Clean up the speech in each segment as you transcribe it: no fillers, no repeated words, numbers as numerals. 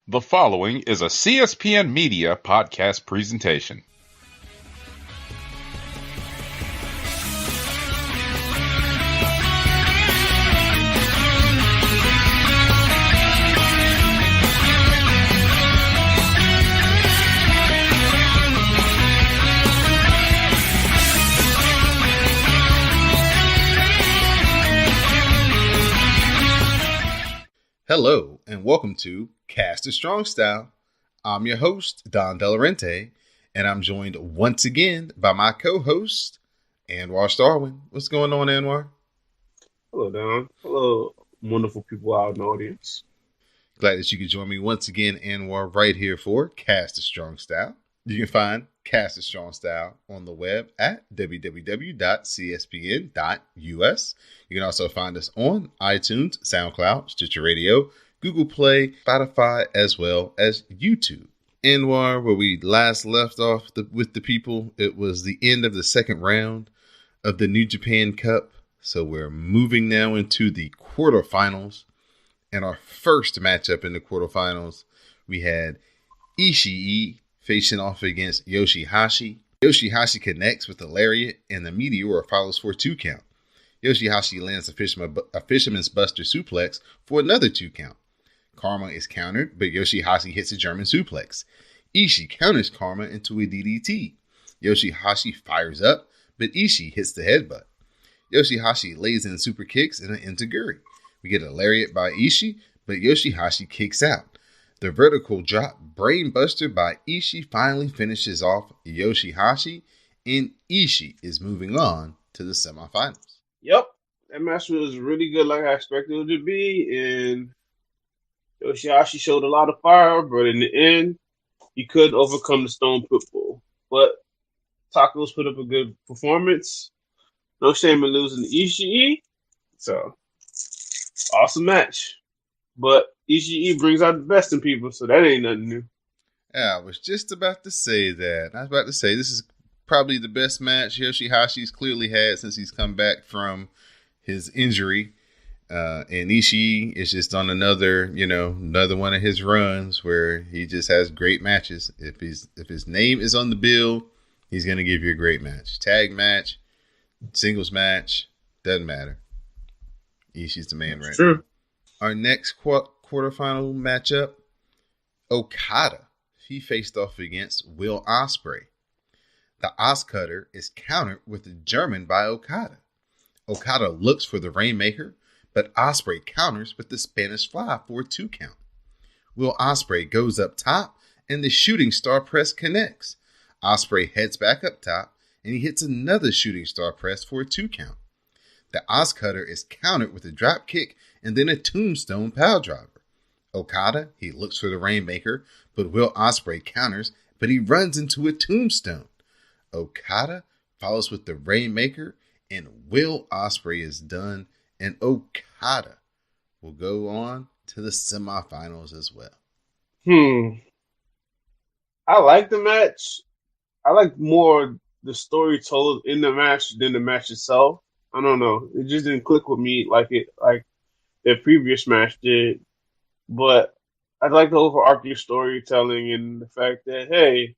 The following is a CSPN Media podcast presentation. Hello, and welcome to Cast a Strong Style. I'm your host, Don Delarente, and I'm joined once again by my co-host, Anwar Starwin. What's going on, Anwar? Hello, Don. Hello, wonderful people out in the audience. Glad that you could join me once again, Anwar, right here for Cast a Strong Style. You can find Cast a Strong Style on the web at www.cspn.us. You can also find us on iTunes, SoundCloud, Stitcher Radio, Google Play, Spotify, as well as YouTube. Anwar, where we last left off with the people, it was the end of the second round of the New Japan Cup. So we're moving now into the quarterfinals. And our first matchup in the quarterfinals, we had Ishii facing off against Yoshihashi. Yoshihashi connects with the lariat, and the Meteor follows for a 2 count. Yoshihashi lands a fisherman's buster suplex for another 2 count. Karma is countered, but Yoshihashi hits a German suplex. Ishii counters Karma into a DDT. Yoshihashi fires up, but Ishii hits the headbutt. Yoshihashi lays in super kicks and an enziguri. We get a lariat by Ishii, but Yoshihashi kicks out. The vertical drop brainbuster by Ishii finally finishes off Yoshihashi, and Ishii is moving on to the semifinals. Yep, that match was really good like I expected it to be, and Yoshihashi showed a lot of fire, but in the end, he couldn't overcome the Stone Pitbull. But Tacos put up a good performance. No shame in losing to Ishii. So, awesome match. But Ishii brings out the best in people, so that ain't nothing new. Yeah, I was just about to say that. I was about to say this is probably the best match Yoshihashi's clearly had since he's come back from his injury. And Ishii is just on another one of his runs where he just has great matches. If his name is on the bill, he's going to give you a great match. Tag match, singles match, doesn't matter. Ishii's the man right now. Our next quarterfinal matchup, Okada. He faced off against Will Ospreay. The Oscutter is countered with a German by Okada. Okada looks for the Rainmaker, but Ospreay counters with the Spanish Fly for a 2 count. Will Ospreay goes up top, and the Shooting Star Press connects. Ospreay heads back up top, and he hits another Shooting Star Press for a 2 count. The Oscutter is countered with a drop kick and then a Tombstone Pile Driver. Okada, he looks for the Rainmaker, but Will Ospreay counters, but he runs into a Tombstone. Okada follows with the Rainmaker, and Will Ospreay is done, and Okada will go on to the semifinals as well. I like the match. I like more the story told in the match than the match itself. I don't know. It just didn't click with me like the previous match did. But I like the overarching storytelling and the fact that, hey,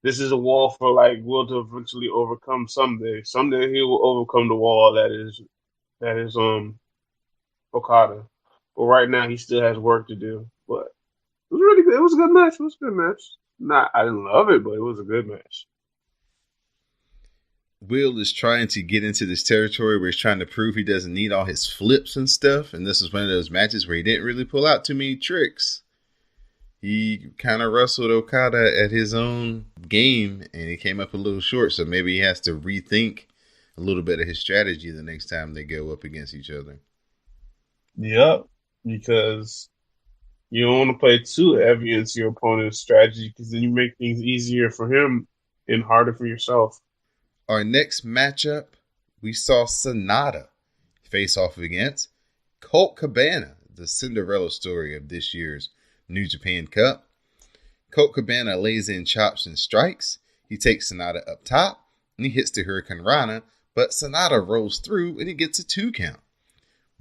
this is a wall for Will to eventually overcome someday. Someday he will overcome the wall that is Okada. But right now he still has work to do. But it was really good. It was a good match. It was a good match. I didn't love it, but it was a good match. Will is trying to get into this territory where he's trying to prove he doesn't need all his flips and stuff. And this is one of those matches where he didn't really pull out too many tricks. He kind of wrestled Okada at his own game, and he came up a little short. So maybe he has to rethink a little bit of his strategy the next time they go up against each other. Yep, because you don't want to play too heavy into your opponent's strategy, because then you make things easier for him and harder for yourself. Our next matchup, we saw Sonata face off against Colt Cabana, the Cinderella story of this year's New Japan Cup. Colt Cabana lays in chops and strikes. He takes Sonata up top, and he hits the Hurricane Rana, but Sonata rolls through, and he gets a 2 count.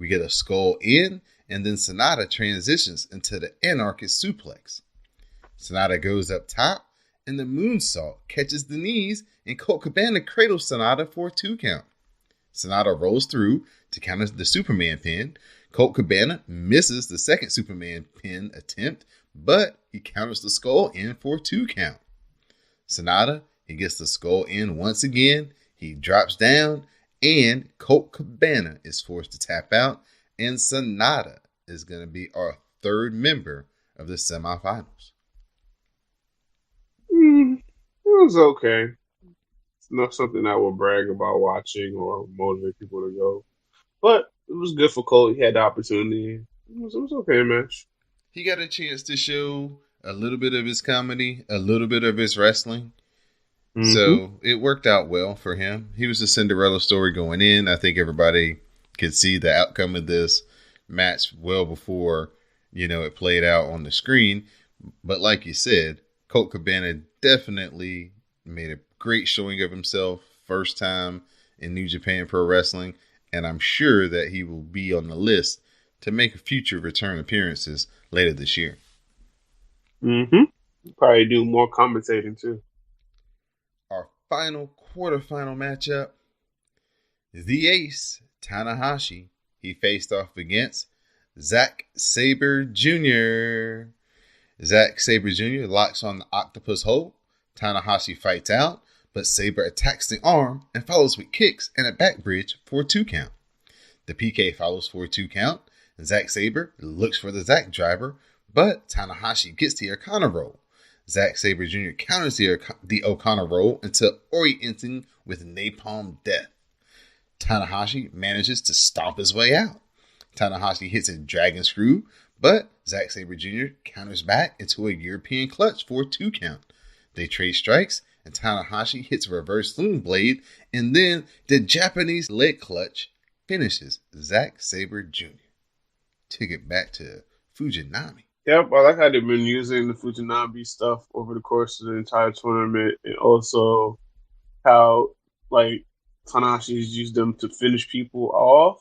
We get a skull in, and then Sonata transitions into the anarchist suplex. Sonata goes up top, and the moonsault catches the knees, and Colt Cabana cradles Sonata for a 2 count. Sonata rolls through to counter the Superman pin. Colt Cabana misses the second Superman pin attempt, but he counters the skull in for a 2 count. Sonata, he gets the skull in once again. He drops down, and Colt Cabana is forced to tap out, and Sonata is going to be our third member of the semifinals. It was okay. It's not something I would brag about watching or motivate people to go. But it was good for Colt. He had the opportunity. It was okay, match. He got a chance to show a little bit of his comedy, a little bit of his wrestling. Mm-hmm. So it worked out well for him. He was a Cinderella story going in. I think everybody could see the outcome of this match well before, it played out on the screen. But like you said, Colt Cabana definitely made a great showing of himself. First time in New Japan Pro Wrestling. And I'm sure that he will be on the list to make future return appearances later this year. Probably do more commentating too. Our final quarterfinal matchup, the Ace, Tanahashi, he faced off against Zack Sabre Jr. Zack Sabre Jr. locks on the octopus hold. Tanahashi fights out, but Sabre attacks the arm and follows with kicks and a back bridge for a 2 count. The PK follows for a 2 count, and Zack Sabre looks for the Zack driver, but Tanahashi gets the O'Connor roll. Zack Sabre Jr. counters the O'Connor roll until orienting with Napalm Death. Tanahashi manages to stomp his way out. Tanahashi hits a dragon screw, but Zack Sabre Jr. counters back into a European clutch for a 2 count. They trade strikes, and Tanahashi hits a reverse sling blade, and then the Japanese leg clutch finishes Zack Sabre Jr. Took it back to Fujinami. Yep, I like how they've been using the Fujinami stuff over the course of the entire tournament, and also how Tanahashi's used them to finish people off,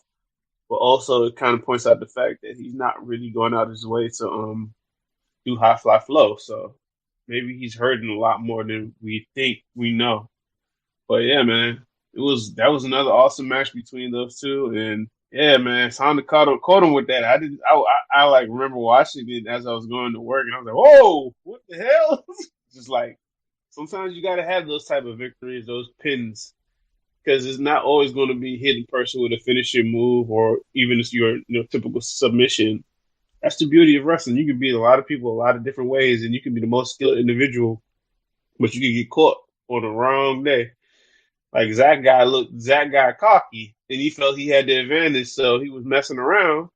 but also it kind of points out the fact that he's not really going out his way to do high fly flow. So maybe he's hurting a lot more than we think we know. But yeah, man, that was another awesome match between those two, and yeah, man, Honda caught him with that. I remember watching it as I was going to work, and I was like, whoa, what the hell? Just sometimes you got to have those type of victories, those pins, because it's not always going to be hitting person with a finishing move or even if your typical submission. That's the beauty of wrestling. You can beat a lot of people a lot of different ways, and you can be the most skilled individual, but you can get caught on the wrong day. Like Zach got cocky, and he felt he had the advantage, so he was messing around.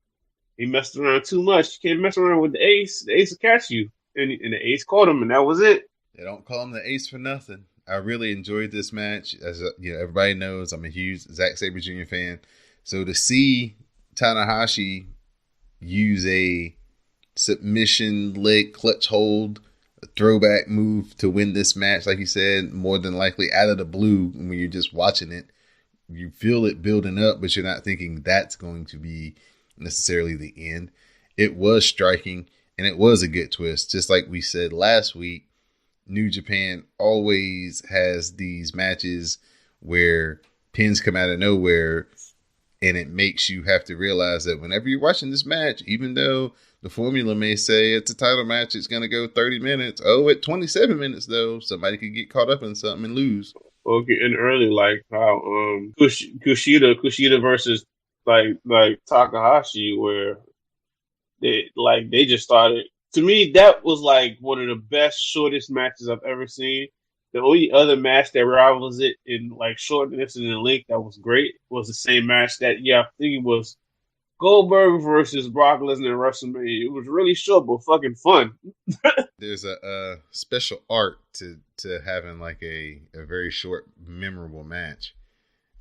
He messed around too much. You can't mess around with the ace. The ace will catch you, and the ace caught him, and that was it. They don't call him the ace for nothing. I really enjoyed this match. As everybody knows, I'm a huge Zack Sabre Jr. fan. So to see Tanahashi use a submission leg clutch hold, a throwback move to win this match, like you said, more than likely out of the blue, when you're just watching it, you feel it building up, but you're not thinking that's going to be necessarily the end. It was striking, and it was a good twist. Just like we said last week, New Japan always has these matches where pins come out of nowhere, and it makes you have to realize that whenever you're watching this match, even though the formula may say it's a title match, it's going to go 30 minutes. Oh, at 27 minutes, though, somebody could get caught up in something and lose. Or getting early, like how Kushida versus like Takahashi, where they just started. To me, that was like one of the best, shortest matches I've ever seen. The only other match that rivals it in like shortness and in length that was great was the same match that, I think it was Goldberg versus Brock Lesnar at WrestleMania. It was really short, but fucking fun. There's a special art to having like a very short, memorable match.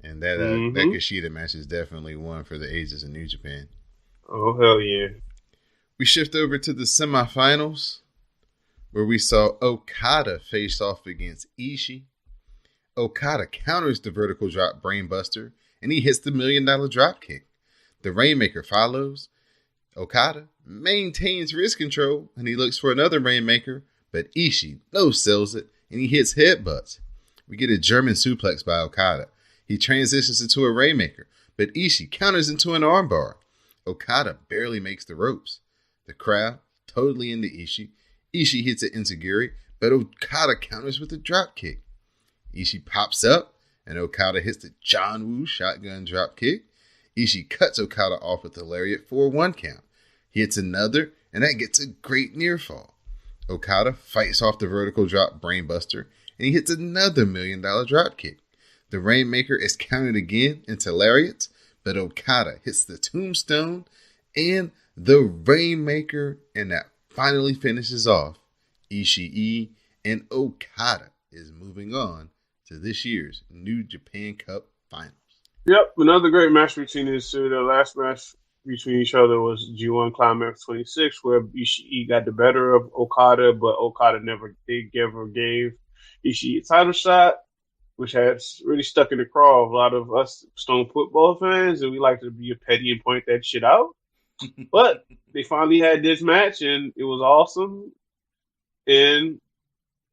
And that Kushida match is definitely one for the ages in New Japan. Oh, hell yeah. We shift over to the semifinals, where we saw Okada face off against Ishii. Okada counters the vertical drop brainbuster, and he hits the $1 million drop kick. The Rainmaker follows. Okada maintains wrist control and he looks for another Rainmaker, but Ishii no-sells it and he hits headbutts. We get a German suplex by Okada. He transitions into a Rainmaker, but Ishii counters into an armbar. Okada barely makes the ropes. The crowd totally into Ishii. Ishii hits an enziguri, but Okada counters with a dropkick. Ishii pops up, and Okada hits the John Woo shotgun dropkick. Ishii cuts Okada off with a lariat for a 1 count. He hits another, and that gets a great near fall. Okada fights off the vertical drop brainbuster, and he hits another $1 million dropkick. The Rainmaker is countered again into lariats, but Okada hits the tombstone and the Rainmaker, and that finally finishes off Ishii, and Okada is moving on to this year's New Japan Cup Finals. Yep, another great match between these two. The last match between each other was G1 Climax 26, where Ishii got the better of Okada, but Okada never gave Ishii a title shot, which has really stuck in the craw of a lot of us Stone football fans, and we like to be petty and point that shit out. But they finally had this match, and it was awesome. And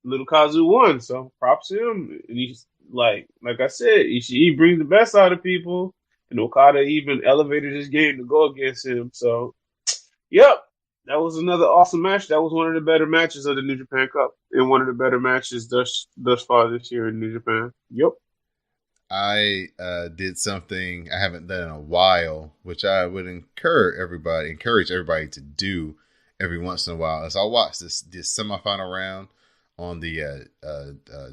Little Kazu won, so props to him. And he's like I said, Ishii brings the best out of people, and Okada even elevated his game to go against him. So, yep, that was another awesome match. That was one of the better matches of the New Japan Cup, and one of the better matches thus far this year in New Japan. Yep. I did something I haven't done in a while, which I would encourage everybody to do every once in a while. As I watch this semifinal round on the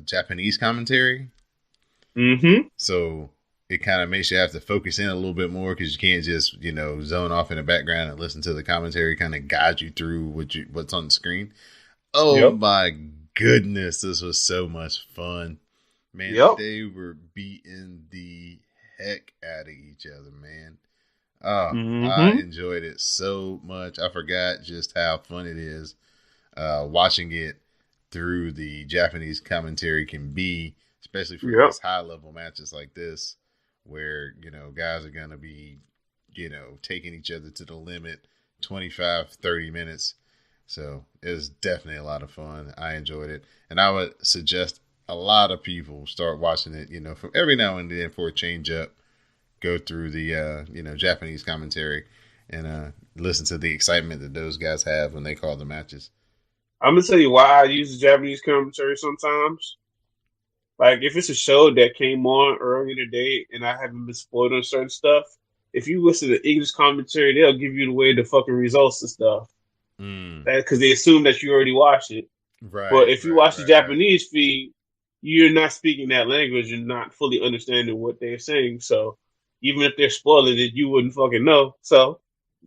Japanese commentary, so it kind of makes you have to focus in a little bit more because you can't just zone off in the background and listen to the commentary kind of guide you through what's on the screen. Oh my goodness, this was so much fun. Man, they were beating the heck out of each other, man. Oh, I enjoyed it so much. I forgot just how fun it is watching it through the Japanese commentary can be, especially for these high-level matches like this, where, guys are going to be, taking each other to the limit 25, 30 minutes. So it was definitely a lot of fun. I enjoyed it. And I would suggest a lot of people start watching it, from every now and then for a change up, go through the, Japanese commentary and listen to the excitement that those guys have when they call the matches. I'm going to tell you why I use the Japanese commentary sometimes. Like, if it's a show that came on earlier today and I haven't been spoiled on certain stuff, if you listen to English commentary, they'll give you the way the fucking results and stuff. Because they assume that you already watched it. Right. But if you watch the Japanese feed, you're not speaking that language and not fully understanding what they're saying. So even if they're spoiling it, you wouldn't fucking know. So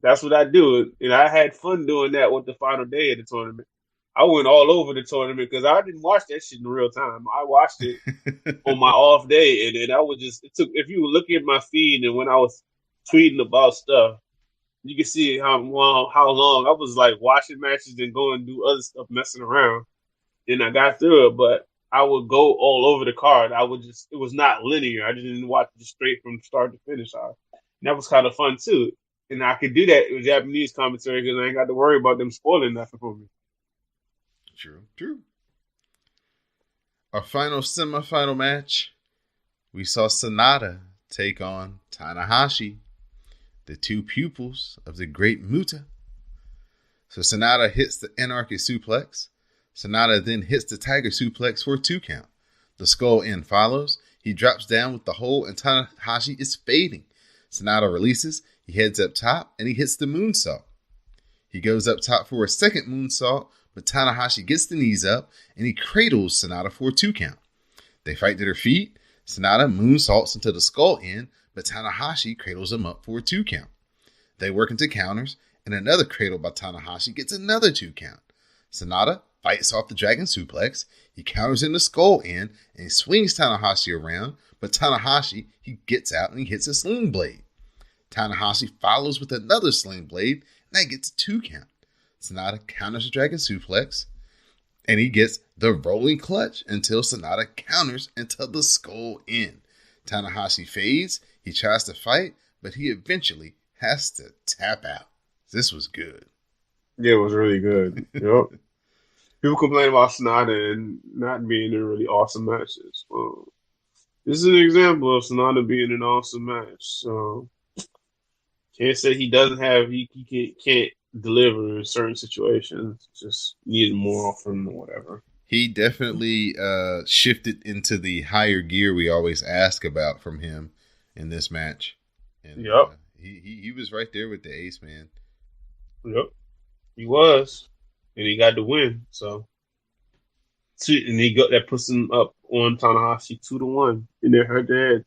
that's what I do. And I had fun doing that with the final day of the tournament. I went all over the tournament because I didn't watch that shit in real time. I watched it on my off day, and then I would if you look at my feed and when I was tweeting about stuff, you can see how long I was like watching matches and going and do other stuff, messing around. Then I got through it, but I would go all over the card. It was not linear. I didn't watch it straight from start to finish. And that was kind of fun too. And I could do that with Japanese commentary because I ain't got to worry about them spoiling nothing for me. True. Our final semifinal match, we saw Sanada take on Tanahashi, the two pupils of the great Muta. So Sanada hits the Anarchy Suplex. Sanada then hits the Tiger Suplex for a 2 count. The Skull End follows. He drops down with the hole and Tanahashi is fading. Sanada releases. He heads up top and he hits the moonsault. He goes up top for a second moonsault, but Tanahashi gets the knees up and he cradles Sanada for a 2 count. They fight to their feet. Sanada moonsaults into the Skull End, but Tanahashi cradles him up for a 2 count. They work into counters, and another cradle by Tanahashi gets another 2 count. Sanada fights off the Dragon Suplex. He counters in the Skull End and he swings Tanahashi around, but Tanahashi, he gets out and he hits a Sling Blade. Tanahashi follows with another Sling Blade, and that gets a 2 count. Sanada counters the Dragon Suplex, and he gets the Rolling Clutch until Sanada counters into the Skull End. Tanahashi fades. He tries to fight, but he eventually has to tap out. This was good. Yeah, it was really good. Yep. People complain about Sonata and not being in really awesome matches. Well, this is an example of Sonata being an awesome match. So can't say he doesn't have he can't deliver in certain situations. Just needed more often or whatever. He definitely shifted into the higher gear we always ask about from him in this match. And Yep. He was right there with the ace, man. Yep. He was. And he got the win. So and that puts him up on Tanahashi 2-1 in their head-to-head.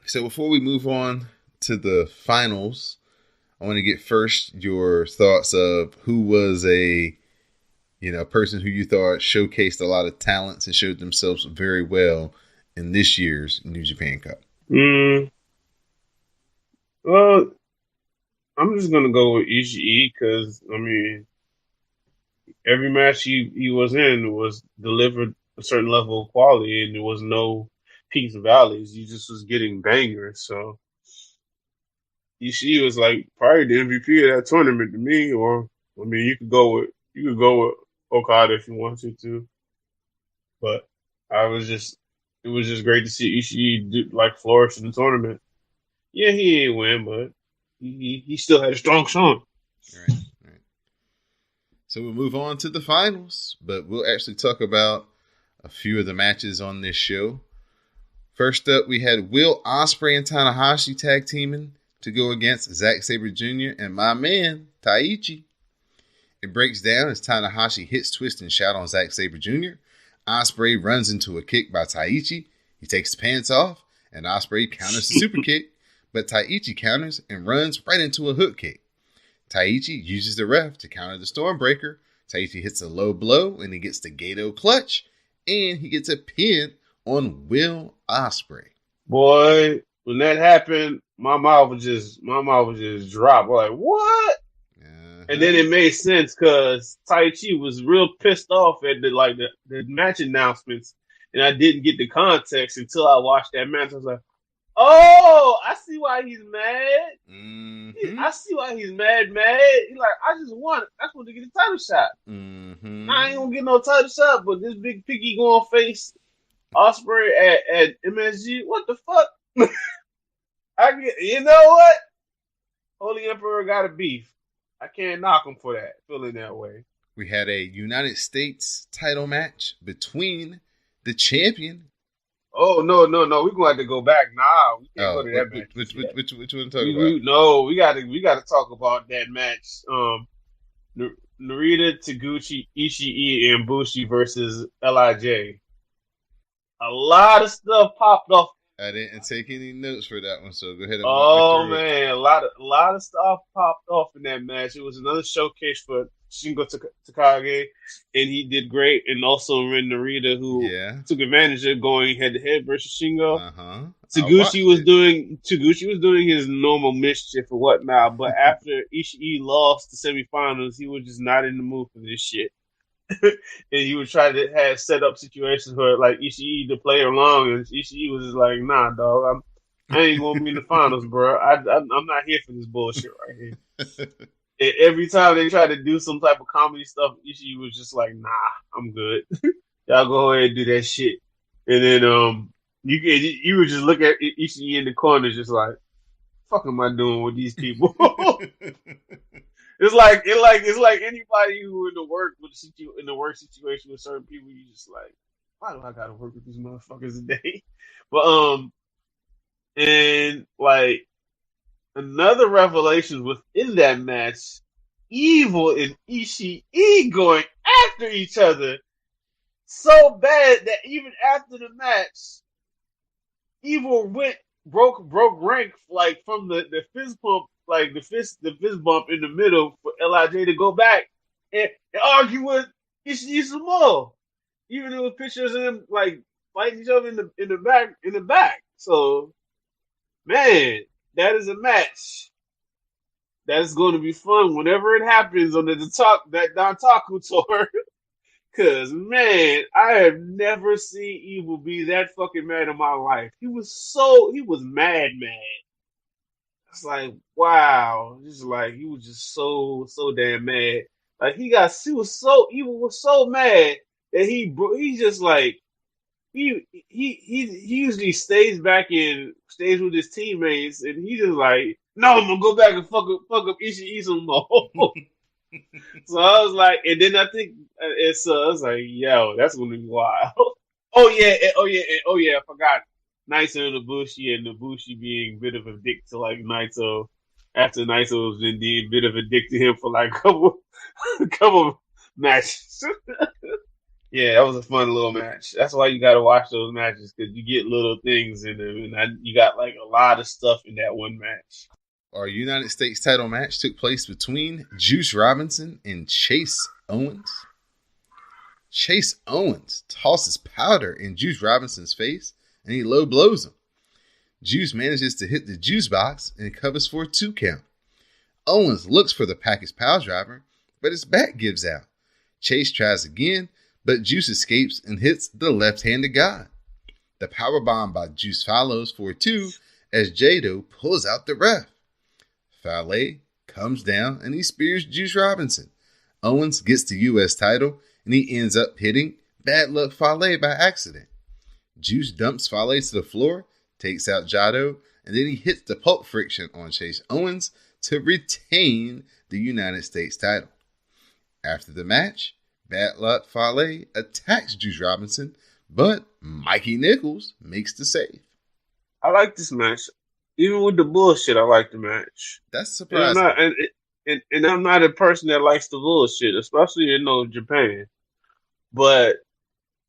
So before we move on to the finals, I want to get first your thoughts of who was a person who you thought showcased a lot of talents and showed themselves very well in this year's New Japan Cup. Well, I'm just gonna go with Ishii because I mean, every match he was in was delivered a certain level of quality, and there was no peaks and valleys. He just was getting bangers. So Ishii was like probably the MVP of that tournament to me. Or I mean, you could go with Okada if you wanted to, but it was just great to see Ishii flourish in the tournament. Yeah, he ain't win, but he still had a strong showing. Right. So we'll move on to the finals, but we'll actually talk about a few of the matches on this show. First up, we had Will Ospreay and Tanahashi tag teaming to go against Zack Sabre Jr. and my man, Taichi. It breaks down as Tanahashi hits twist and shout on Zack Sabre Jr. Ospreay runs into a kick by Taichi. He takes his pants off, and Ospreay counters the super kick, but Taichi counters and runs right into a hook kick. Taichi uses the ref to counter the Stormbreaker. Taichi hits a low blow, and he gets the Gato clutch, and he gets a pin on Will Ospreay. Boy, when that happened, my mouth was just dropped. I'm like, what? And then it made sense because Taichi was real pissed off at the match announcements, and I didn't get the context until I watched that match. I was like, oh, I see why he's mad. Mm-hmm. I see why he's mad. He's like, I just want to get a title shot. Mm-hmm. I ain't gonna get no title shot, but this big piggy gonna face Ospreay at MSG. What the fuck? You know what? Holy Emperor got a beef. I can't knock him for that, feeling that way. We had a United States title match between the champion. Oh, no. We're going to have to go back. Nah, we can't go to that match. Which one talking about? No, we got to talk about that match. Narita, Taguchi, Ishii, and Bushi versus LIJ. A lot of stuff popped off. I didn't take any notes for that one, so go ahead and walk me through it. A lot of stuff popped off in that match. It was another showcase for Shingo Takagi, and he did great. And also Ren Narita, who took advantage of going head to head versus Shingo. Taguchi was doing his normal mischief or whatnot, but after Ishii lost the semifinals, he was just not in the mood for this shit. And he would try to have set up situations where like Ishii to play along, and Ishii was just like, "Nah, dog, I ain't gonna be in the finals, bro. I'm not here for this bullshit right here." And every time they tried to do some type of comedy stuff, Ishii was just like, "Nah, I'm good. Y'all go ahead and do that shit." And then you would just look at Ishii in the corner, just like, "Fuck am I doing with these people?" It's like anybody who in the work situation with certain people, you just like, why do I gotta work with these motherfuckers today? But and like another revelation within that match, Evil and Ishii going after each other so bad that even after the match, Evil broke rank like from the fist pump. Like the fist bump in the middle for LIJ to go back and argue with Ishii some more. Even there was pictures of them like fighting each other in the back. So, man, that is a match that is going to be fun whenever it happens on that Dontaku tour. Cause man, I have never seen Evil be that fucking mad in my life. He was mad. It's like, wow, just like he was just so damn mad. Like he was so mad that he just like he usually stays with his teammates, and he just like, no, I'm gonna go back and fuck up Ishii some more. So I was like, and then I think I was like, yo, that's gonna be wild. Oh yeah, I forgot. Naito and Ibushi being a bit of a dick to like Naito after Naito was indeed a bit of a dick to him for like a couple matches. Yeah, that was a fun little match. That's why you got to watch those matches because you get little things in them, and you got like a lot of stuff in that one match. Our United States title match took place between Juice Robinson and Chase Owens. Chase Owens tosses powder in Juice Robinson's face, and he low blows him. Juice manages to hit the juice box and covers for a 2 count. Owens looks for the package pile driver, but his back gives out. Chase tries again, but Juice escapes and hits the left-handed god. The powerbomb by Juice follows for 2 as Jado pulls out the ref. Fale comes down and he spears Juice Robinson. Owens gets the U.S. title and he ends up hitting Bad Luck Fale by accident. Juice dumps Fale to the floor, takes out Jado, and then he hits the pulp friction on Chase Owens to retain the United States title. After the match, Bad Luck Fale attacks Juice Robinson, but Mikey Nichols makes the save. I like this match. Even with the bullshit, I like the match. That's surprising. And I'm not a person that likes the bullshit, especially in Japan. But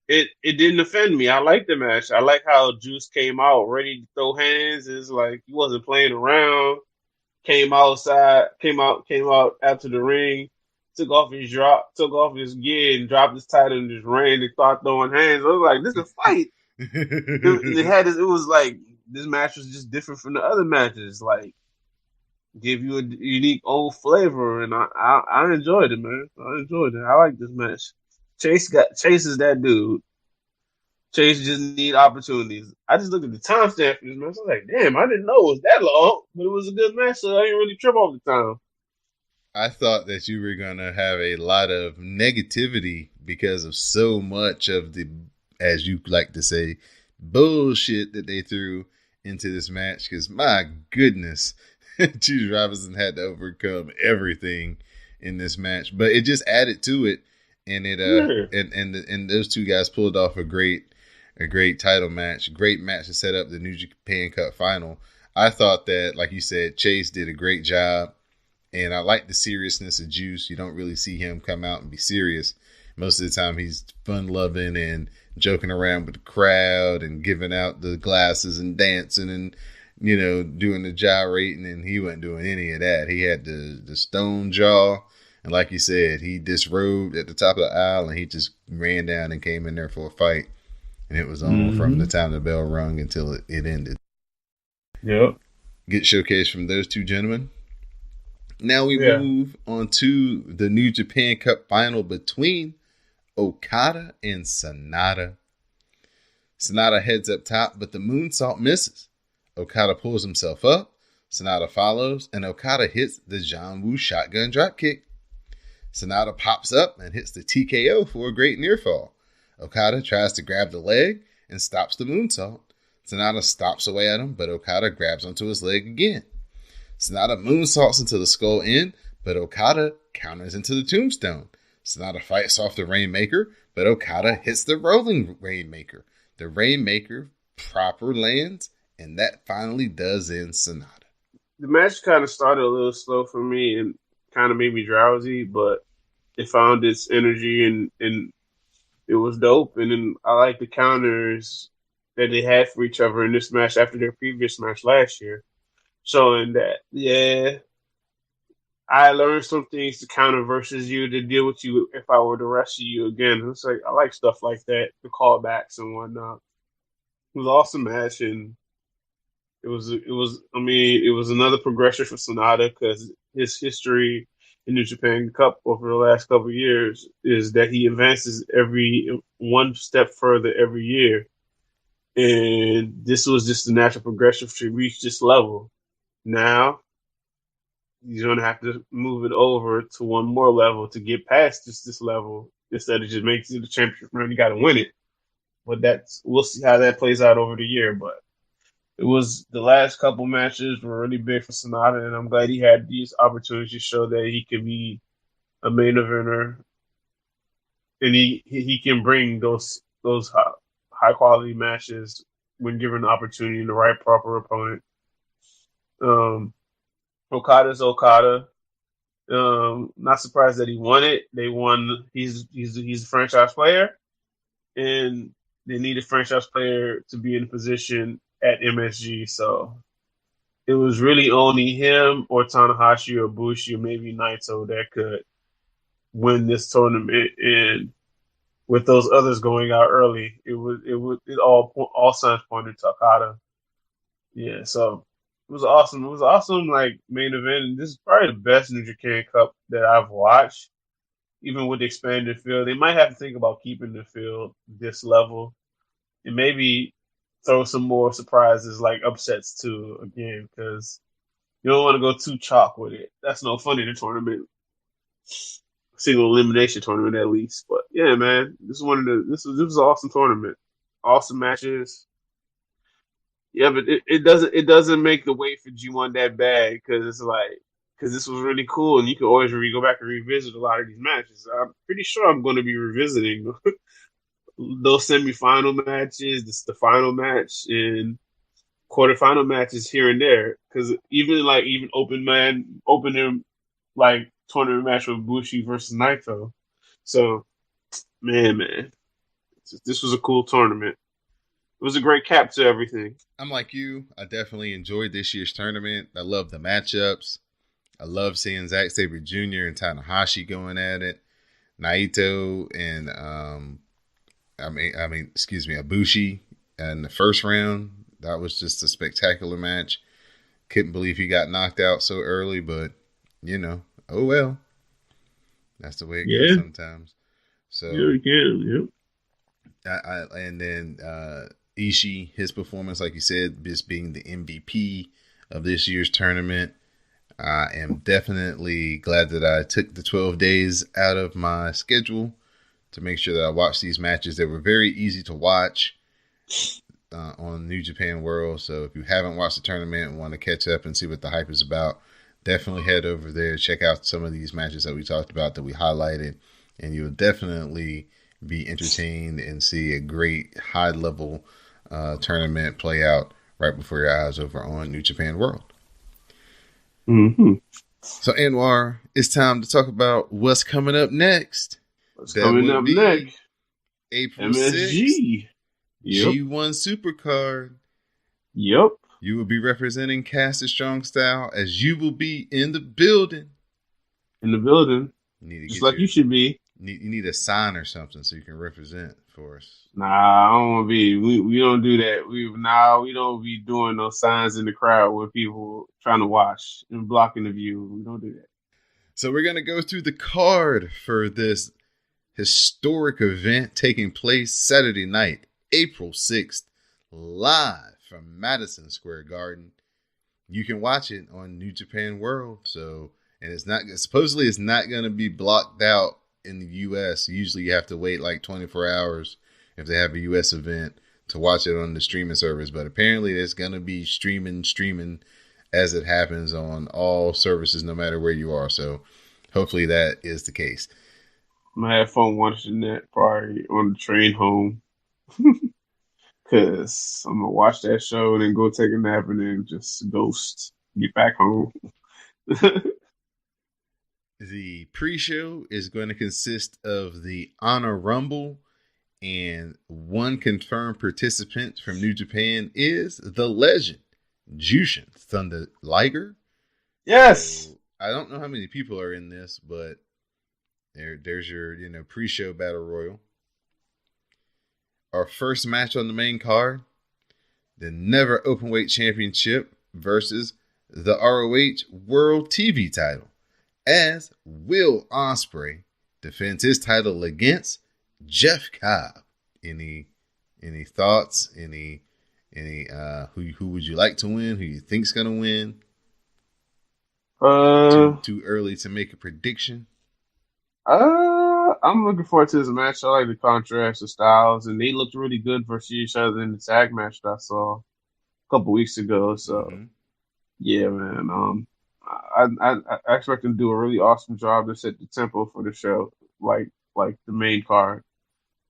it didn't offend me. I like the match. I like how Juice came out ready to throw hands. It's like he wasn't playing around. Came out after the ring. Took off his gear and dropped his title and just ran and started throwing hands. I was like, this is a fight. It was like this match was just different from the other matches. Like, give you a unique old flavor, and I enjoyed it, man. I enjoyed it. I like this match. Chase is that dude. Chase just need opportunities. I just looked at the timestamp for this match. I was like, damn, I didn't know it was that long, but it was a good match, so I didn't really trip off the time. I thought that you were going to have a lot of negativity because of so much of the, as you like to say, bullshit that they threw into this match. Because my goodness, Juice Robinson had to overcome everything in this match, but it just added to it, and and those two guys pulled off a great title match. Great match to set up the New Japan Cup final. I thought that, like you said, Chase did a great job. And I like the seriousness of Juice. You don't really see him come out and be serious. Most of the time he's fun-loving and joking around with the crowd and giving out the glasses and dancing and, doing the gyrating. And he wasn't doing any of that. He had the stone jaw. And like you said, he disrobed at the top of the aisle and he just ran down and came in there for a fight. And it was on from the time the bell rung until it ended. Yep. Good showcase from those two gentlemen. Now we move on to the New Japan Cup final between Okada and Sanada. Sanada heads up top, but the moonsault misses. Okada pulls himself up. Sanada follows, and Okada hits the John Woo shotgun dropkick. Sanada pops up and hits the TKO for a great near fall. Okada tries to grab the leg and stops the moonsault. Sanada stops away at him, but Okada grabs onto his leg again. Sanada moonsaults into the skull end, but Okada counters into the tombstone. Sanada fights off the Rainmaker, but Okada hits the rolling Rainmaker. The Rainmaker proper lands, and that finally does end Sanada. The match kind of started a little slow for me and kind of made me drowsy, but it found its energy and it was dope. And then I like the counters that they had for each other in this match after their previous match last year. Showing that, I learned some things to counter versus you to deal with you if I were to wrestle you again. It's like, I like stuff like that, the callbacks and whatnot. It was an awesome match, and it was another progression for Sanada because his history in the Japan Cup over the last couple of years is that he advances every one step further every year. And this was just the natural progression to reach this level. Now he's gonna have to move it over to one more level to get past just this level instead of just making it the championship run. You got to win it. But we'll see how that plays out over the year. But it was the last couple matches were really big for Sonata, and I'm glad he had these opportunities to show that he could be a main eventer, and he can bring those high quality matches when given the opportunity and the right proper opponent. Okada's Okada. Not surprised that he won it. They won. He's a franchise player, and they need a franchise player to be in a position at MSG. So it was really only him or Tanahashi or Bushi or maybe Naito that could win this tournament. And with those others going out early, it all signs pointed to Okada. Yeah, so it was awesome. It was awesome, like main event. And this is probably the best New Japan Cup that I've watched. Even with the expanded field, they might have to think about keeping the field this level, and maybe throw some more surprises like upsets too again, because you don't want to go too chalk with it. That's no fun in a tournament, single elimination tournament at least. But yeah, man, this was an awesome tournament, awesome matches. Yeah, but it doesn't make the wait for G1 that bad because this was really cool and you can always go back and revisit a lot of these matches. I'm pretty sure I'm going to be revisiting those semifinal matches, the final match, and quarterfinal matches here and there. Because even opening like tournament match with Bushi versus Naito. So, man, this was a cool tournament. It was a great cap to everything. I'm like you. I definitely enjoyed this year's tournament. I love the matchups. I love seeing Zack Sabre Jr. and Tanahashi going at it. Naito and Ibushi in the first round. That was just a spectacular match. Couldn't believe he got knocked out so early, but oh well. That's the way it goes sometimes. So yeah, we can. Yep. And then Ishii, his performance, like you said, just being the MVP of this year's tournament. I am definitely glad that I took the 12 days out of my schedule to make sure that I watched these matches. They were very easy to watch on New Japan World. So if you haven't watched the tournament and want to catch up and see what the hype is about, definitely head over there. Check out some of these matches that we talked about, that we highlighted, and you'll definitely be entertained and see a great high-level tournament play out right before your eyes over on New Japan World. Mm-hmm. So, Anwar, it's time to talk about what's coming up next. Coming up next? April MSG. 6th. Yep. G1 SuperCard. Yep. You will be representing Cast It Strong Style, as you will be in the building. In the building. Just like you should be. You need a sign or something so you can represent for us. Nah, I don't want to be. We don't do that. We don't be doing those signs in the crowd with people trying to watch and blocking the view. We don't do that. So we're gonna go through the card for this historic event taking place Saturday night, April 6th, live from Madison Square Garden. You can watch it on New Japan World. So, and it's not going to be blocked out in the US. Usually you have to wait like 24 hours if they have a US event to watch it on the streaming service, but apparently it's going to be streaming as it happens on all services no matter where you are. So hopefully that is the case. I'm gonna have fun watching that probably on the train home. Cause I'm gonna watch that show and then go take a nap and then just ghost, get back home. The pre-show is going to consist of the Honor Rumble, and one confirmed participant from New Japan is the legend, Jushin Thunder Liger. Yes. So, I don't know how many people are in this, but there's your pre-show battle royal. Our first match on the main card, the Never Openweight Championship versus the ROH World TV title, as Will Ospreay defends his title against Jeff Cobb. Any thoughts? Any who would you like to win? Who you think's gonna win? Uh, Too early to make a prediction. I'm looking forward to this match. I like the contrast of styles, and they looked really good versus each other in the tag match that I saw a couple weeks ago. So Mm-hmm. yeah, man. I expect them to do a really awesome job to set the tempo for the show, like the main card.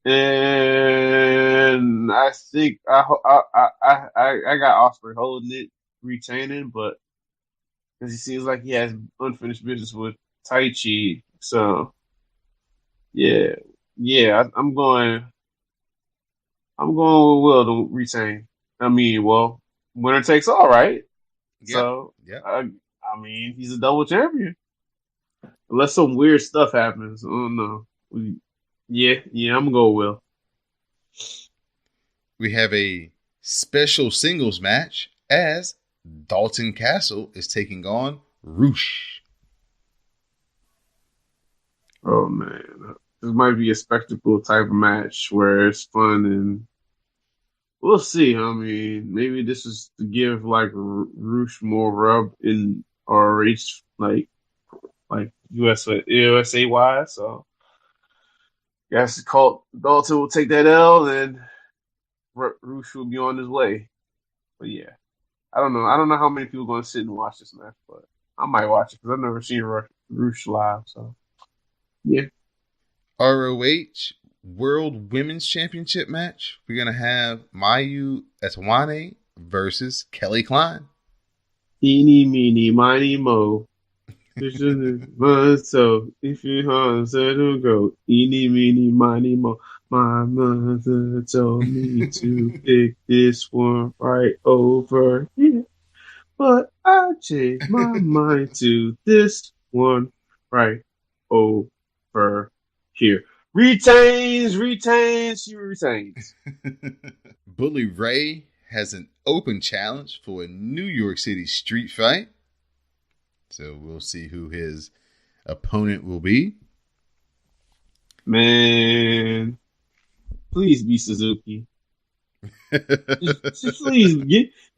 And I think I got Osprey holding it, retaining, but because he seems like he has unfinished business with Taichi. So yeah, yeah, I'm going with Will to retain. I mean, well, winner takes all, right? Yep. So Yep. I mean, he's a double champion unless some weird stuff happens. I don't know. Yeah, I'm gonna go with Will. We have a special singles match as Dalton Castle is taking on Roosh. Oh man, this might be a spectacle type of match where it's fun and we'll see. I mean, maybe this is to give like Roosh more rub in RH, like USA wise. So guess Colt Dalton will take that L and Roosh will be on his way. But yeah, I don't know. I don't know how many people are going to sit and watch this match, but I might watch it because I've never seen Roosh live. So yeah. ROH World Women's Championship match. We're going to have Mayu Etowane versus Kelly Klein. Eeny, meeny, miny, mo. So if you want to go, eeny, meeny, miny, mo. My mother told me to pick this one right over here, but I changed my mind to this one right over here. Retains, she retains. Bully Ray has an open challenge for a New York City street fight. So we'll see who his opponent will be. Man, please be Suzuki. just please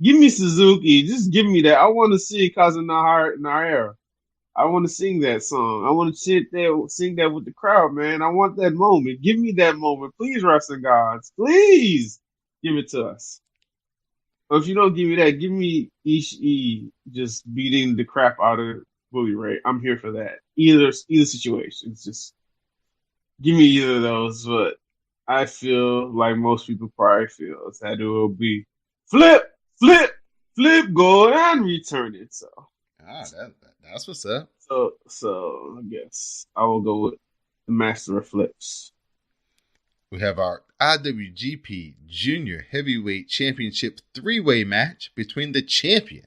give me Suzuki. Just give me that. I want to see Kazunahara. I want to sing that song. I want to sit there, sing that with the crowd, man. I want that moment. Give me that moment, please, wrestling gods. Please give it to us. Or if you don't give me that, give me Ishii just beating the crap out of Bully Ray. I'm here for that. Either situation. It's just give me either of those. But I feel like most people probably feel is that it will be flip, go and return it. So That's what's up. So I guess I will go with the Master of Flips. We have our IWGP Junior Heavyweight Championship three-way match between the champion,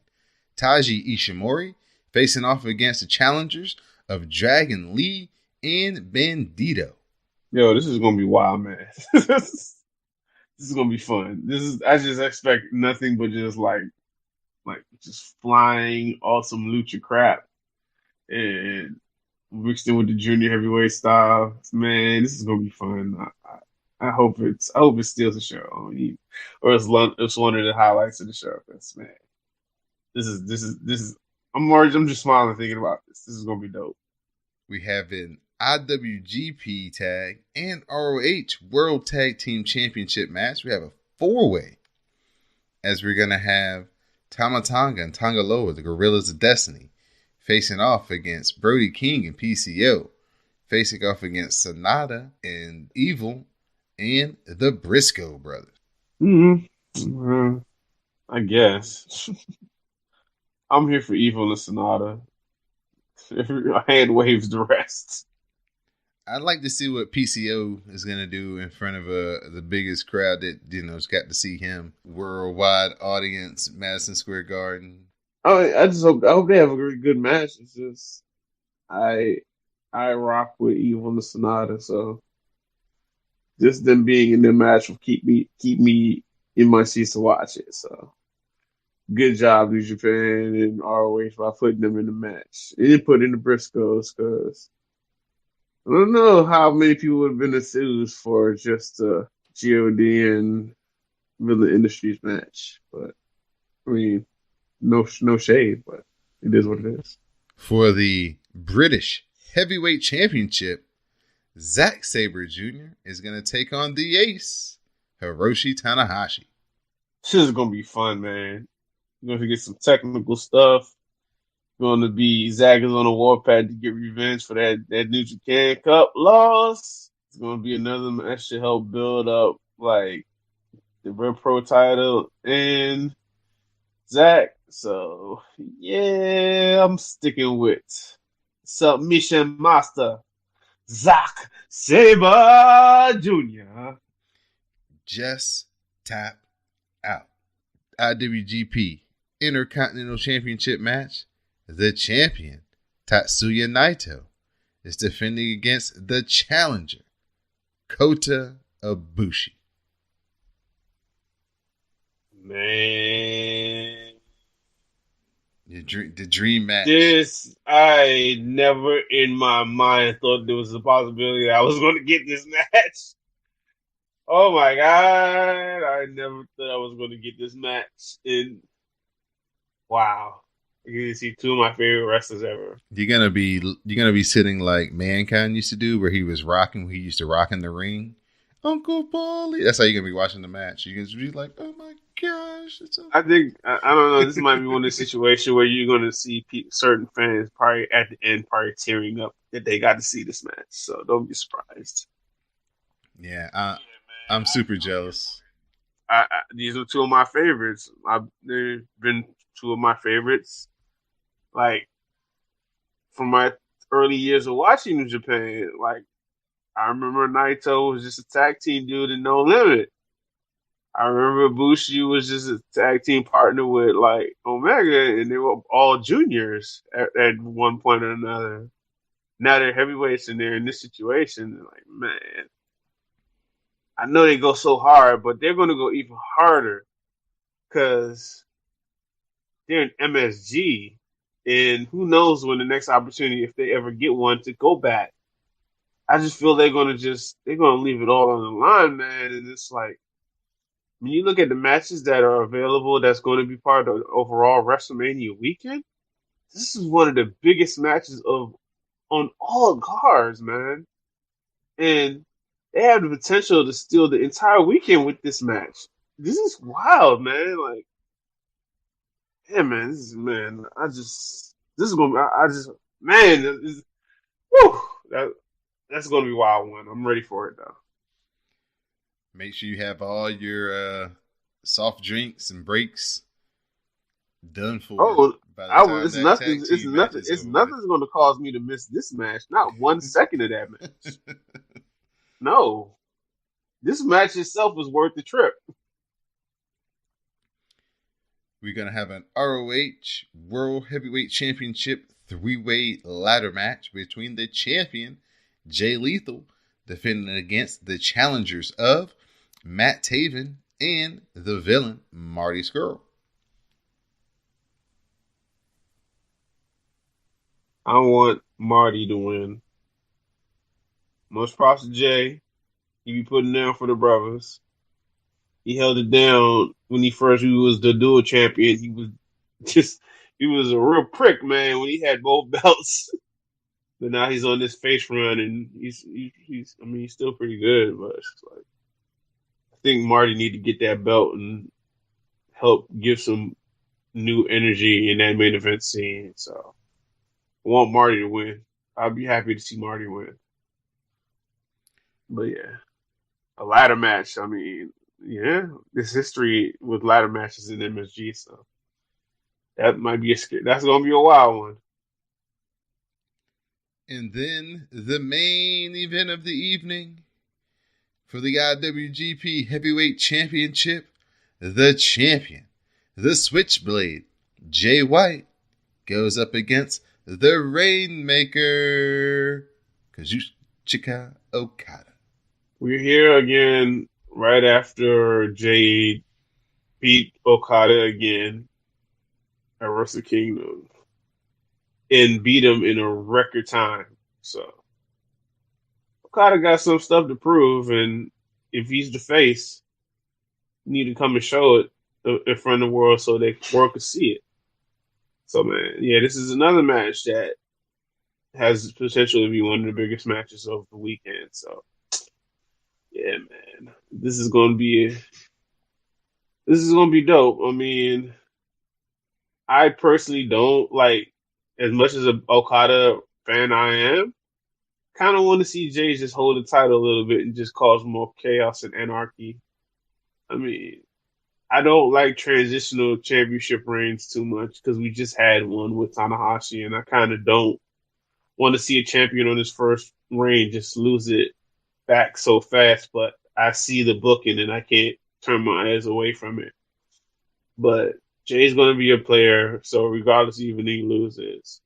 Taiji Ishimori, facing off against the challengers of Dragon Lee and Bandito. Yo, this is gonna be wild, man. This is gonna be fun. I just expect nothing but just like just flying awesome lucha crap and mixed in with the junior heavyweight style. Man, this is gonna be fun. I hope it steals the show, or it's one of the highlights of the show. Cause man, this is. I'm just smiling thinking about this. This is gonna be dope. We have an IWGP Tag and ROH World Tag Team Championship match. We have a four-way, as we're gonna have Tama Tonga and Tonga Loa, the Gorillas of Destiny, facing off against Brody King and PCO, facing off against Sonata and Evil and the Briscoe brothers. Mm-hmm. I guess. I'm here for Evil and Sonata. Hand waves the rest. I'd like to see what PCO is going to do in front of the biggest crowd that, has got to see him. Worldwide audience, Madison Square Garden. I hope they have a really good match. It's just, I rock with Evil and Sonata, so just them being in the match will keep me in my seats to watch it. So good job, New Japan and ROH by putting them in the match. They didn't put in the Briscoes because I don't know how many people would have been enthused for just a God and Villain Industries match. But I mean, no shade, but it is what it is. For the British Heavyweight Championship, Zack Sabre Jr. is going to take on the ace, Hiroshi Tanahashi. This is going to be fun, man. We're going to get some technical stuff. Going to be Zack is on a warpath to get revenge for that New Japan Cup loss. It's going to be another match to help build up, like, the Red Pro title and Zack. So, yeah, I'm sticking with Submission Master Zack Sabre Jr. Just tap out. IWGP Intercontinental Championship match. The champion, Tatsuya Naito, is defending against the challenger, Kota Ibushi. Man. The dream match. I never in my mind thought there was a possibility that I was going to get this match. Oh my God. I never thought I was going to get this match. And wow. You're gonna see two of my favorite wrestlers ever. You're gonna be sitting like Mankind used to do, where he used to rock in the ring. Uncle Paulie. That's how you're gonna be watching the match. You're gonna be like, oh my gosh. I think I don't know. This might be one of the situations where you're gonna see certain fans probably at the end probably tearing up that they got to see this match. So don't be surprised. Yeah, I'm super jealous. These are two of my favorites. They've been two of my favorites. Like, from my early years of watching New Japan, like, I remember Naito was just a tag team dude in No Limit. I remember Ibushi was just a tag team partner with, like, Omega, and they were all juniors at one point or another. Now they're heavyweights, and they're in this situation. They're like, man, I know they go so hard, but they're going to go even harder because they're in MSG. And who knows when the next opportunity, if they ever get one, to go back. I just feel they're gonna leave it all on the line, man. And it's like, when you look at the matches that are available, that's going to be part of the overall WrestleMania weekend. This is one of the biggest matches on all cards, man. And they have the potential to steal the entire weekend with this match. This is wild, man. Like, yeah, man, this is gonna that's gonna be a wild one. I'm ready for it though. Make sure you have all your soft drinks and breaks done for. Oh, it's nothing's gonna cause me to miss this match. Not 1 second of that match. No, this match itself is worth the trip. We're going to have an ROH World Heavyweight Championship 3-way ladder match between the champion, Jay Lethal, defending against the challengers of Matt Taven and the villain, Marty Scurll. I want Marty to win. Most props to Jay. He be putting down for the brothers. He held it down when he was the dual champion. He was a real prick, man, when he had both belts. But now he's on this face run, and he's still pretty good, but it's like, I think Marty need to get that belt and help give some new energy in that main event scene. So I want Marty to win. I'd be happy to see Marty win. But yeah, a ladder match. I mean, yeah, this history with ladder matches in MSG, so that might be that's gonna be a wild one. And then the main event of the evening for the IWGP Heavyweight Championship, the champion, the Switchblade, Jay White, goes up against the Rainmaker, Kazuchika Okada. We're here again right after Jay beat Okada again at Wrestle Kingdom and beat him in a record time. So Okada got some stuff to prove, and if he's the face, you need to come and show it in front of the world so the world can see it. So man, yeah, this is another match that has potential to be one of the biggest matches of the weekend. So yeah, man, this is gonna be dope. I mean, I personally don't like as much as a Okada fan I am. Kind of want to see Jay just hold the title a little bit and just cause more chaos and anarchy. I mean, I don't like transitional championship reigns too much because we just had one with Tanahashi, and I kind of don't want to see a champion on his first reign just lose it back so fast. But I see the booking, and I can't turn my eyes away from it. But Jay's going to be a player, so regardless even if he loses,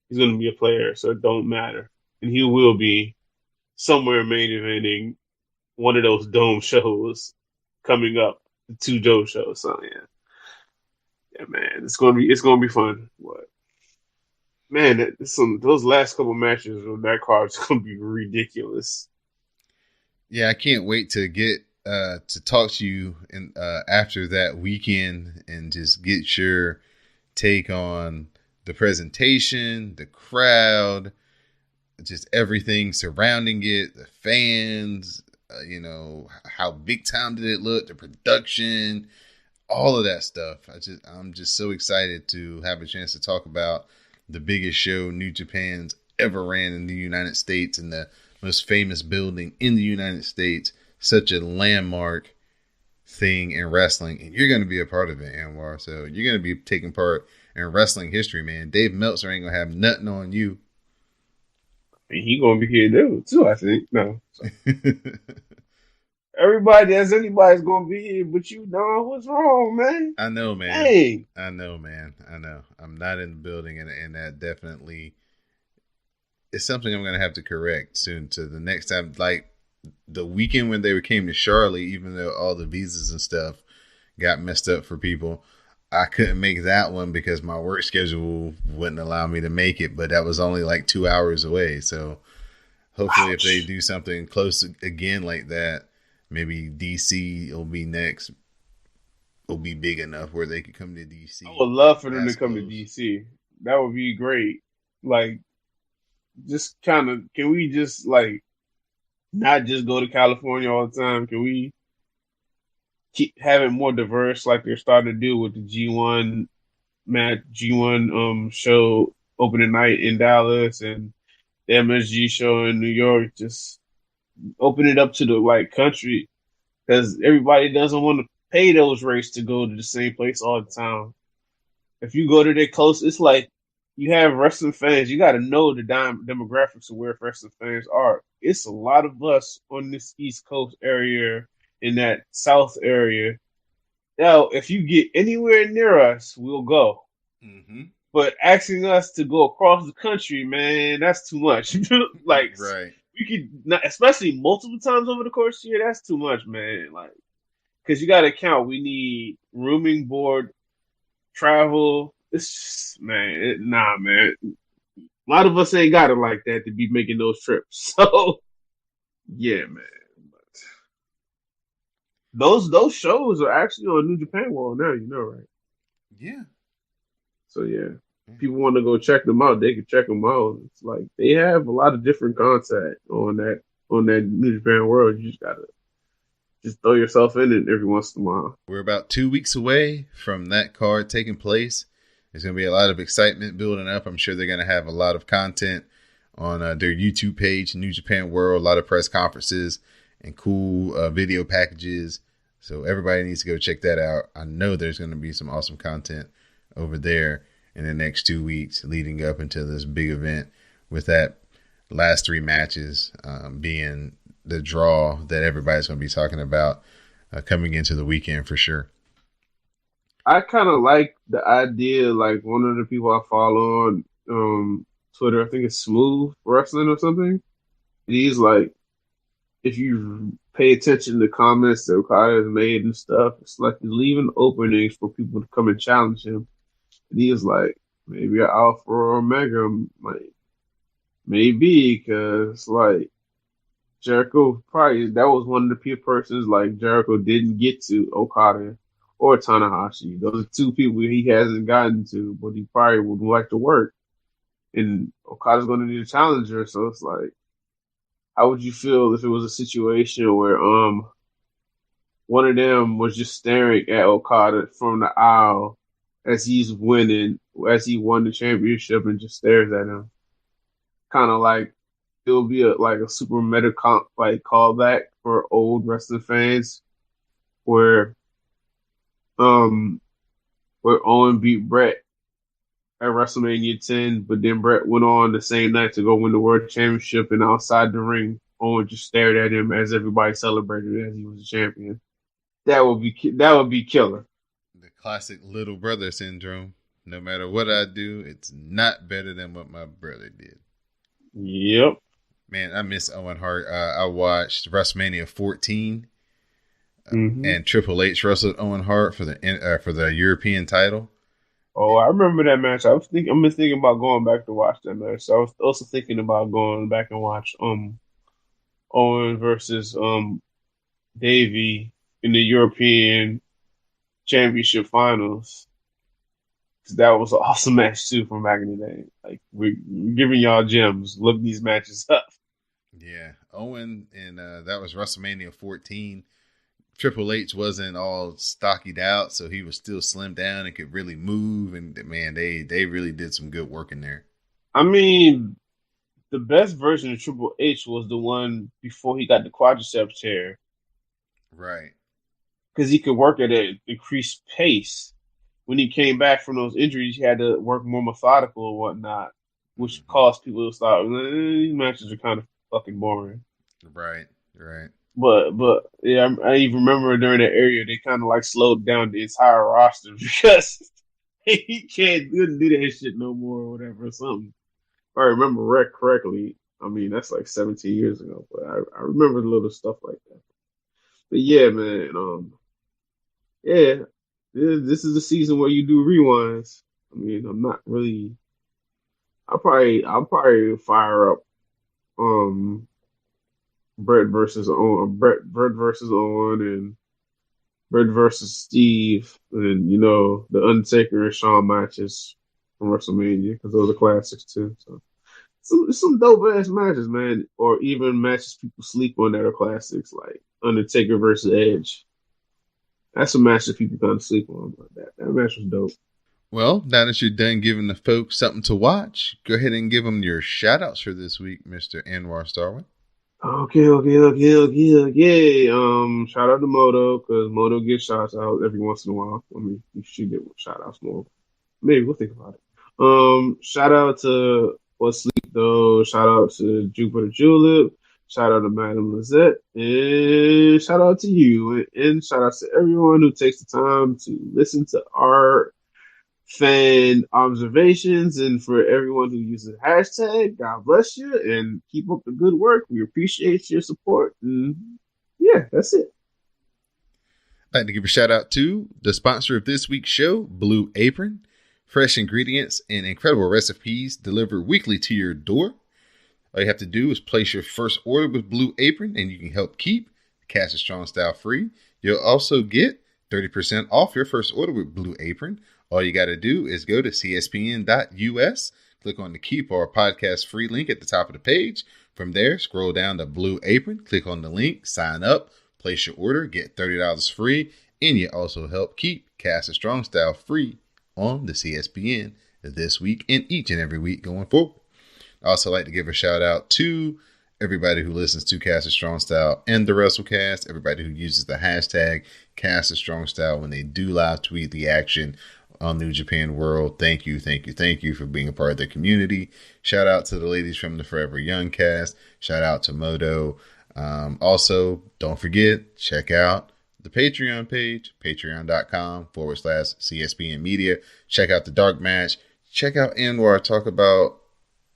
he's going to be a player, so it don't matter. And he will be somewhere main eventing one of those dome shows coming up, the two Joe shows. So yeah, man, it's gonna be fun. What, man? Those last couple matches of that card is gonna be ridiculous. Yeah, I can't wait to get to talk to you in after that weekend and just get your take on the presentation, the crowd, just everything surrounding it, the fans, how big time did it look, the production, all of that stuff. I'm just so excited to have a chance to talk about the biggest show New Japan's ever ran in the United States and the most famous building in the United States, such a landmark thing in wrestling, and you're going to be a part of it, Anwar. So you're going to be taking part in wrestling history, man. Dave Meltzer ain't going to have nothing on you. And he gonna be here too, I think. No. So. Anybody's gonna be here, but you know what's wrong, man. I know, man. Hey. I know, man. I know. I'm not in the building, and that definitely is something I'm gonna have to correct soon. To the next time, like the weekend when they came to Charlotte, even though all the visas and stuff got messed up for people, I couldn't make that one because my work schedule wouldn't allow me to make it, but that was only like 2 hours away. So hopefully if they do something close again like that, maybe DC will be next. Will be big enough where they could come to DC. I would love for them to come to DC. That would be great. Like, just kind of, can we just like not just go to California all the time? Can we keep having more diverse, like they're starting to do with the G1 show opening night in Dallas and the MSG show in New York? Just open it up to the like country, because everybody doesn't want to pay those rates to go to the same place all the time. If you go to their close, it's like you have wrestling fans. You got to know the demographics of where wrestling fans are. It's a lot of us on this East Coast area, in that South area. Now, if you get anywhere near us, we'll go. Mm-hmm. But asking us to go across the country, man, that's too much. Like, right. We could not, especially multiple times over the course of the year, that's too much, man. Like, because you got to count. We need rooming, board, travel. It's just, man, man. A lot of us ain't got it like that to be making those trips. So, yeah, man. Those shows are actually on New Japan World now, you know, right? Yeah. So yeah, people want to go check them out. They can check them out. It's like they have a lot of different content on that New Japan World. You just gotta just throw yourself in it every once in a while. We're about 2 weeks away from that card taking place. There's gonna be a lot of excitement building up. I'm sure they're gonna have a lot of content on their YouTube page, New Japan World. A lot of press conferences and cool video packages. So everybody needs to go check that out. I know there's going to be some awesome content over there in the next 2 weeks leading up into this big event, with that last 3 matches being the draw that everybody's going to be talking about coming into the weekend for sure. I kind of like the idea, like one of the people I follow on Twitter, I think it's Smooth Wrestling or something. He's like, if you pay attention to comments that Okada has made and stuff, it's like he's leaving openings for people to come and challenge him. And he was like, maybe an Alpha or Omega, like, maybe, because like Jericho probably, that was one of the few persons like Jericho didn't get to Okada or Tanahashi. Those are two people he hasn't gotten to, but he probably would like to work. And Okada's going to need a challenger, so it's like, how would you feel if it was a situation where one of them was just staring at Okada from the aisle as he's winning, as he won the championship, and just stares at him, kind of like it would be a super meta callback for old wrestling fans, where um where Owen beat Brett at WrestleMania 10, but then Brett went on the same night to go win the World Championship, and outside the ring, Owen just stared at him as everybody celebrated as he was a champion. That would be killer. The classic little brother syndrome. No matter what I do, it's not better than what my brother did. Yep. Man, I miss Owen Hart. I watched WrestleMania 14, and Triple H wrestled Owen Hart for the European title. Oh, I remember that match. I've been thinking about going back to watch that match. So I was also thinking about going back and watch Owen versus Davey in the European Championship Finals. That was an awesome match too from back in the day. Like we're giving y'all gems. Look these matches up. Yeah, Owen and that was WrestleMania 14. Triple H wasn't all stockied out, so he was still slimmed down and could really move. And man, they really did some good work in there. I mean, the best version of Triple H was the one before he got the quadriceps tear. Right. Because he could work at an increased pace. When he came back from those injuries, he had to work more methodical and whatnot, which caused people to start, these matches are kind of fucking boring. Right. But yeah, I even remember during that area they kind of like slowed down the entire roster because he couldn't do that shit no more or whatever or something. If I remember correctly, I mean that's like 17 years ago, but I remember the little stuff like that. But yeah, man, yeah, this is the season where you do rewinds. I mean, I'm not really. I'll probably fire up Brett versus Owen, Brett versus Owen, and Brett versus Steve, and the Undertaker and Shawn matches from WrestleMania because those are classics too. So some dope ass matches, man, or even matches people sleep on that are classics, like Undertaker versus Edge. That's a match that people kind of sleep on, but that match was dope. Well, now that you're done giving the folks something to watch, go ahead and give them your shout outs for this week, Mr. Anwar Starwin. Okay. Shout out to Moto, because Moto gets shout out every once in a while. I mean, you should get shout outs more. Maybe we'll think about it. Shout out to What's Sleep Though. Shout out to Jupiter Julep. Shout out to Madam Lizette. And shout out to you. And shout out to everyone who takes the time to listen to our fan observations, and for everyone who uses hashtag, God bless you and keep up the good work. We appreciate your support. And yeah, that's it. I'd like to give a shout out to the sponsor of this week's show, Blue Apron. Fresh ingredients and incredible recipes delivered weekly to your door. All you have to do is place your first order with Blue Apron, and you can help keep Cash is Strong Style free. You'll also get 30% off your first order with Blue Apron. All you got to do is go to cspn.us, click on the Keep Our Podcast free link at the top of the page. From there, scroll down to Blue Apron, click on the link, sign up, place your order, get $30 free, and you also help keep Cast a Strong Style free on the CSPN this week and each and every week going forward. I also like to give a shout out to everybody who listens to Cast a Strong Style and the WrestleCast, everybody who uses the hashtag Cast a Strong Style when they do live tweet the action on New Japan World. Thank you for being a part of the community. Shout out to the ladies from the Forever Young cast. Shout out to Moto. Also, don't forget, check out the Patreon page, patreon.com/CSPN Media. Check out the Dark Match. Check out Anwar talk about,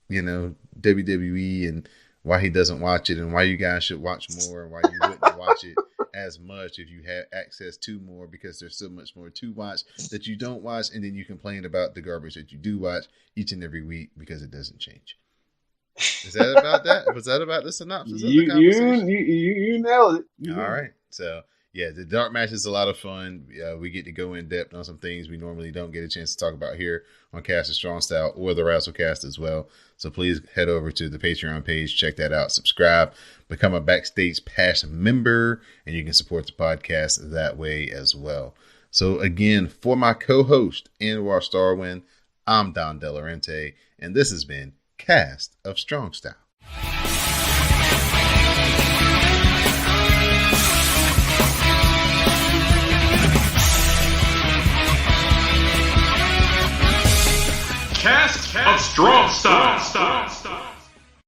WWE and why he doesn't watch it and why you guys should watch more and why you wouldn't watch it as much if you had access to more, because there's so much more to watch that you don't watch, and then you complain about the garbage that you do watch each and every week because it doesn't change. Is that about that? Was that about the synopsis of the conversation? You nailed it. All right. So yeah, the dark match is a lot of fun. We get to go in depth on some things we normally don't get a chance to talk about here on Cast of Strong Style or the Wrestlecast as well. So please head over to the Patreon page, check that out, subscribe, become a Backstage Pass member, and you can support the podcast that way as well. So again, for my co-host, Anwar Starwin, I'm Don Delarente, and this has been Cast of Strong Style. Cast of Strong Style.